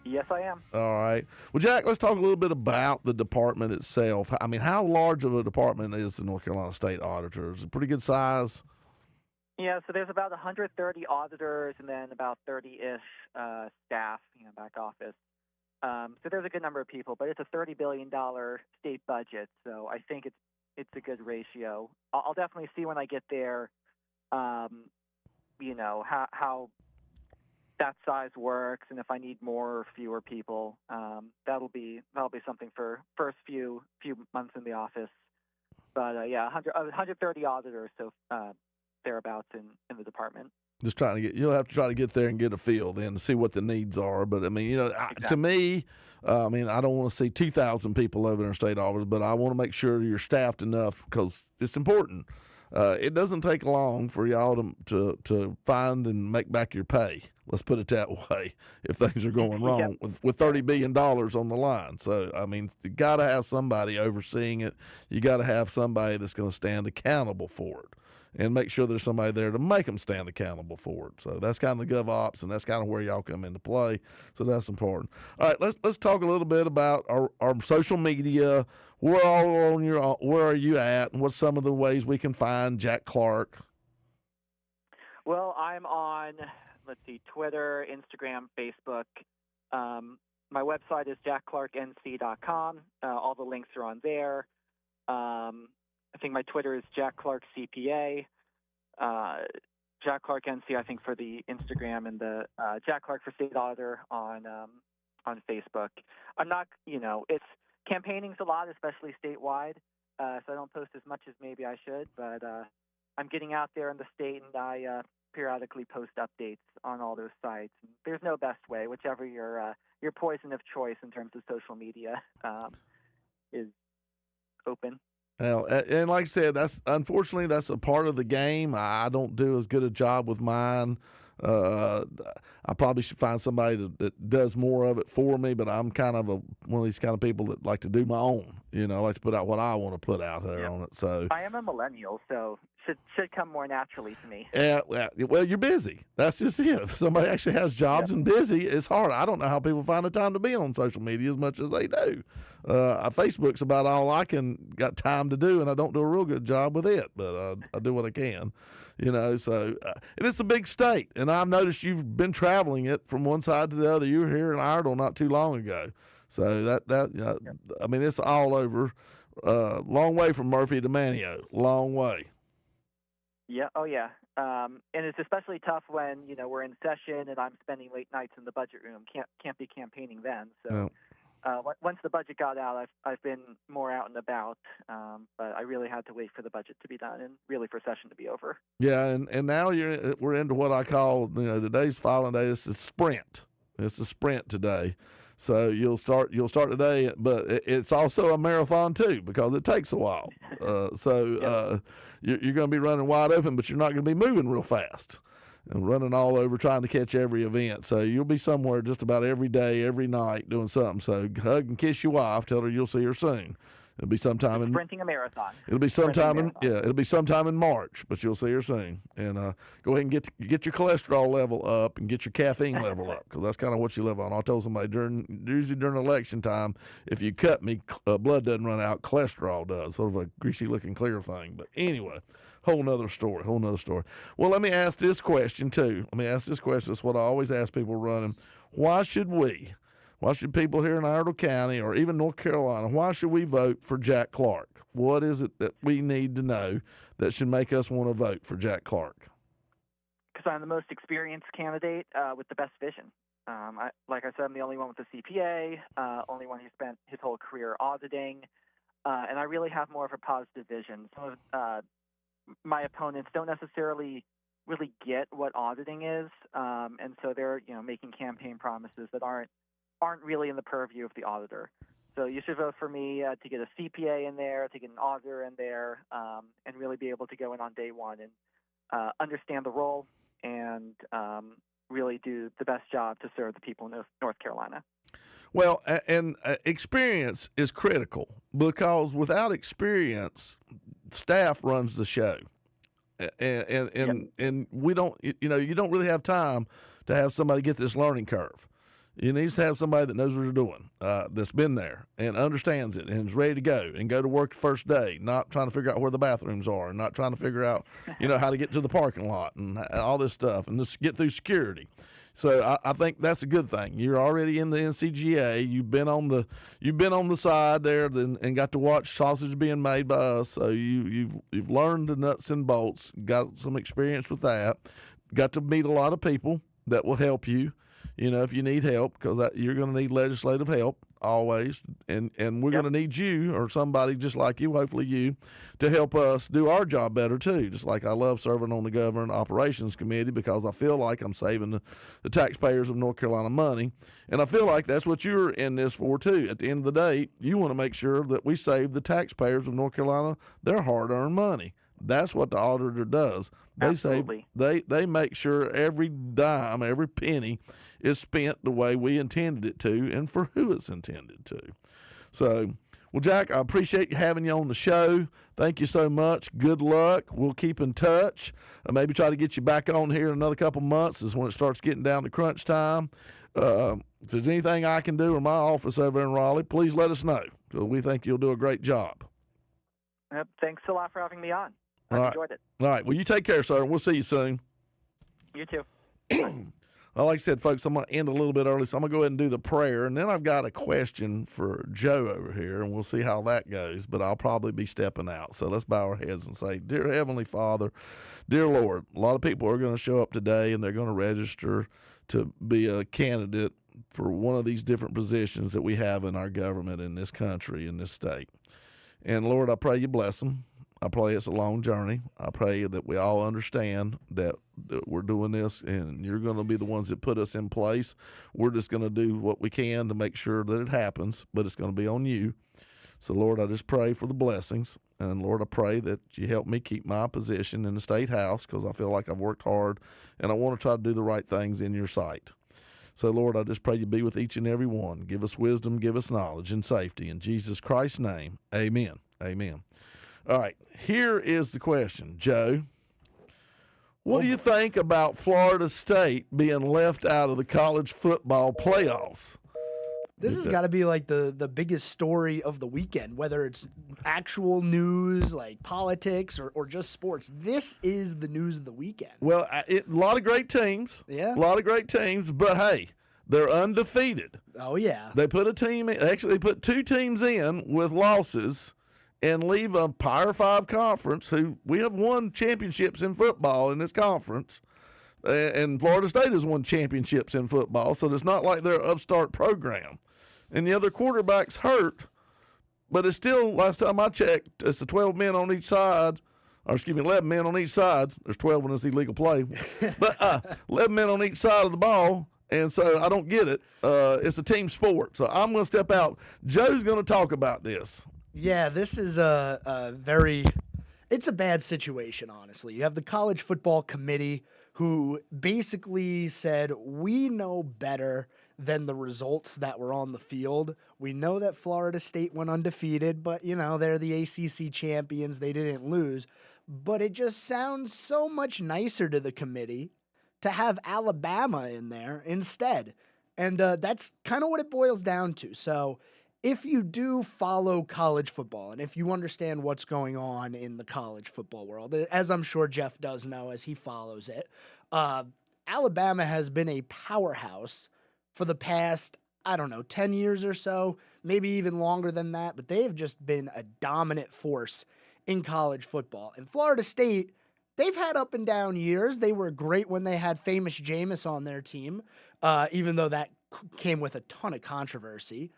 Yes, I am. All right. Well, Jack, let's talk a little bit about the department itself. I mean, how large of a department is the North Carolina State Auditor? Is it a pretty good size? Yeah, so there's about 130 auditors and then about 30-ish staff, back office. So there's a good number of people, but it's a $30 billion state budget, so I think it's a good ratio. I'll definitely see when I get there, how that size works, and if I need more or fewer people. That'll be something for first few months in the office. But 130 auditors, so thereabouts in the department. Just trying to you'll have to try to get there and get a feel then to see what the needs are. But I mean, Exactly. To me, I don't want to see 2,000 people over in state office, but I want to make sure you're staffed enough because it's important. It doesn't take long for y'all to find and make back your pay. Let's put it that way. If things are going wrong with $30 billion on the line, so I mean, you got to have somebody overseeing it. You got to have somebody that's going to stand accountable for it, and make sure there's somebody there to make them stand accountable for it. So that's kind of the GovOps, and that's kind of where y'all come into play. So that's important. All right, let's talk a little bit about our social media. Where are you at, and what's some of the ways we can find Jack Clark? Well, I'm on, Twitter, Instagram, Facebook. My website is jackclarknc.com. All the links are on there. I think my Twitter is Jack Clark CPA. Jack Clark NC, I think, for the Instagram, and the Jack Clark for State Auditor on Facebook. I'm not, campaigning's a lot, especially statewide, so I don't post as much as maybe I should, but I'm getting out there in the state, and I periodically post updates on all those sites. There's no best way. Whichever your poison of choice in terms of social media is open. Well, and like I said, unfortunately that's a part of the game. I don't do as good a job with mine. I probably should find somebody that does more of it for me, but I'm kind of one of these kind of people that like to do my own. I like to put out what I want to put out there on it. So I am a millennial, so should come more naturally to me. Yeah, well, you're busy. That's just it. If somebody actually has jobs and busy, it's hard. I don't know how people find the time to be on social media as much as they do. Facebook's about all I got time to do, and I don't do a real good job with it, but I do what I can. So and it's a big state, and I've noticed you've been traveling it from one side to the other. You were here in Iredell not too long ago, so I mean, it's all over. Long way from Murphy to Manio, long way. Yeah. Oh, yeah. And it's especially tough when we're in session and I'm spending late nights in the budget room. Can't be campaigning then. So once the budget got out, I've been more out and about. But I really had to wait for the budget to be done and really for session to be over. Yeah, and now we're into what I call today's filing day. It's a sprint. It's a sprint today. So you'll start today, but it's also a marathon too because it takes a while. You're going to be running wide open, but you're not going to be moving real fast and running all over trying to catch every event. So you'll be somewhere just about every day, every night doing something. So hug and kiss your wife. Tell her you'll see her soon. It'll be sometime in sprinting a marathon. It'll be sometime in March, but you'll see her soon. And go ahead and get your cholesterol level up and get your caffeine level up because that's kind of what you live on. I told somebody usually during election time, if you cut me, blood doesn't run out, cholesterol does. Sort of a greasy looking clear thing. But anyway, whole nother story. Well, let me ask this question too. It's what I always ask people running. Why should people here in Iredell County or even North Carolina, why should we vote for Jack Clark? What is it that we need to know that should make us want to vote for Jack Clark? Because I'm the most experienced candidate with the best vision. Like I said, I'm the only one with a CPA, only one who spent his whole career auditing, and I really have more of a positive vision. Some of my opponents don't necessarily really get what auditing is, and so they're making campaign promises that aren't really in the purview of the auditor. So you should vote for me to get a CPA in there, to get an auditor in there, and really be able to go in on day one and understand the role and really do the best job to serve the people in North Carolina. Well, and experience is critical because without experience, staff runs the show. And we don't, you don't really have time to have somebody get this learning curve. You need to have somebody that knows what they're doing, that's been there and understands it and is ready to go to work the first day, not trying to figure out where the bathrooms are and not trying to figure out, how to get to the parking lot and all this stuff and just get through security. So I think that's a good thing. You're already in the NCGA. You've been on the side there and got to watch sausage being made by us. So you've learned the nuts and bolts. Got some experience with that. Got to meet a lot of people that will help you. If you need help, because you're going to need legislative help always, and we're going to need you or somebody just like you, hopefully you, to help us do our job better too. Just like I love serving on the Government Operations Committee because I feel like I'm saving the taxpayers of North Carolina money, and I feel like that's what you're in this for too. At the end of the day, you want to make sure that we save the taxpayers of North Carolina their hard-earned money. That's what the auditor does. They make sure every dime, every penny is spent the way we intended it to and for who it's intended to. So, well, Jack, I appreciate having you on the show. Thank you so much. Good luck. We'll keep in touch. Maybe try to get you back on here in another couple months is when it starts getting down to crunch time. If there's anything I can do or my office over in Raleigh, please let us know because we think you'll do a great job. Thanks a lot for having me on. All right. Enjoyed it. All right. Well, you take care, sir, and we'll see you soon. You too. Well, like I said, folks, I'm going to end a little bit early, so I'm going to go ahead and do the prayer, and then I've got a question for Joe over here, and we'll see how that goes, but I'll probably be stepping out. So let's bow our heads and say, Dear Heavenly Father, dear Lord, a lot of people are going to show up today, and they're going to register to be a candidate for one of these different positions that we have in our government in this country, in this state. And, Lord, I pray you bless them. I pray it's a long journey. I pray that we all understand that we're doing this and you're going to be the ones that put us in place. We're just going to do what we can to make sure that it happens, but it's going to be on you. So, Lord, I just pray for the blessings. And, Lord, I pray that you help me keep my position in the State House because I feel like I've worked hard and I want to try to do the right things in your sight. So, Lord, I just pray you be with each and every one. Give us wisdom, give us knowledge and safety. In Jesus Christ's name, amen. Amen. All right, here is the question, Joe. What do you think about Florida State being left out of the college football playoffs? This has got to be like the biggest story of the weekend, whether it's actual news, like politics, or just sports. This is the news of the weekend. Well, a lot of great teams. Yeah. A lot of great teams, but hey, they're undefeated. Oh, yeah. They put they put two teams in with losses and leave a Power 5 conference who we have won championships in football in this conference. And Florida State has won championships in football, so it's not like they're an upstart program. And the other quarterback's hurt, but it's still, last time I checked, it's the 12 men on each side, or excuse me, 11 men on each side. There's 12 when it's illegal play. But 11 men on each side of the ball, and so I don't get it. It's a team sport, so I'm going to step out. Joe's going to talk about this. Yeah, this is it's a bad situation, honestly. You have the College Football Committee who basically said, we know better than the results that were on the field. We know that Florida State went undefeated, but, they're the ACC champions. They didn't lose. But it just sounds so much nicer to the committee to have Alabama in there instead. And that's kind of what it boils down to. So if you do follow college football and if you understand what's going on in the college football world, as I'm sure Jeff does know as he follows it, Alabama has been a powerhouse for the past, 10 years or so, maybe even longer than that, but they've just been a dominant force in college football. And Florida State, they've had up and down years. They were great when they had famous Jameis on their team, even though that came with a ton of controversy.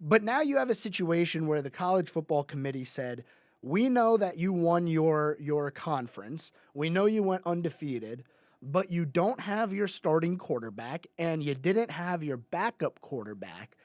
But now you have a situation where the College Football Committee said, we know that you won your conference. We know you went undefeated, but you don't have your starting quarterback and you didn't have your backup quarterback.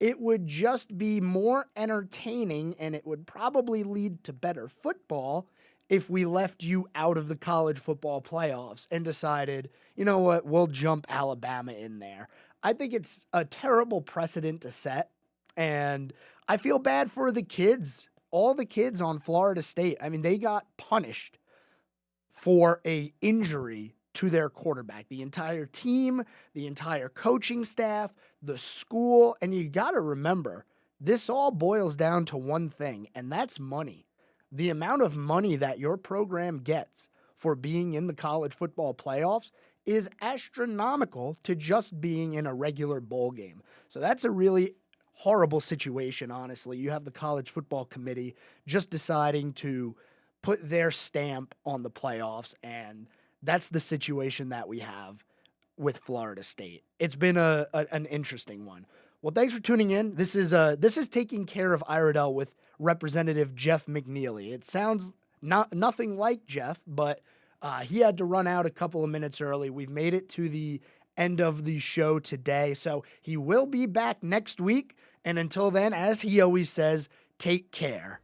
It would just be more entertaining and it would probably lead to better football if we left you out of the college football playoffs and decided, you know what, we'll jump Alabama in there. I think it's a terrible precedent to set. And I feel bad for the kids, all the kids on Florida State. I mean, they got punished for an injury to their quarterback. The entire team, the entire coaching staff, the school. And you got to remember, this all boils down to one thing, and that's money. The amount of money that your program gets for being in the college football playoffs is astronomical to just being in a regular bowl game. So that's a really horrible situation, honestly. You have the college football committee just deciding to put their stamp on the playoffs, and that's the situation that we have with Florida State. It's been an interesting one. Well, thanks for tuning in. This is Taking Care of Iredell with Representative Jeff McNeely. It sounds nothing like Jeff, but he had to run out a couple of minutes early. We've made it to the end of the show today, so he will be back next week. And until then, as he always says, take care.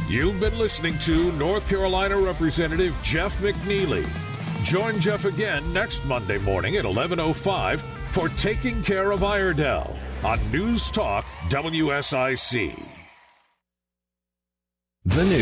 You've been listening to North Carolina Representative Jeff McNeely. Join Jeff again next Monday morning at 11:05 for Taking Care of Iredell on News Talk WSIC. The new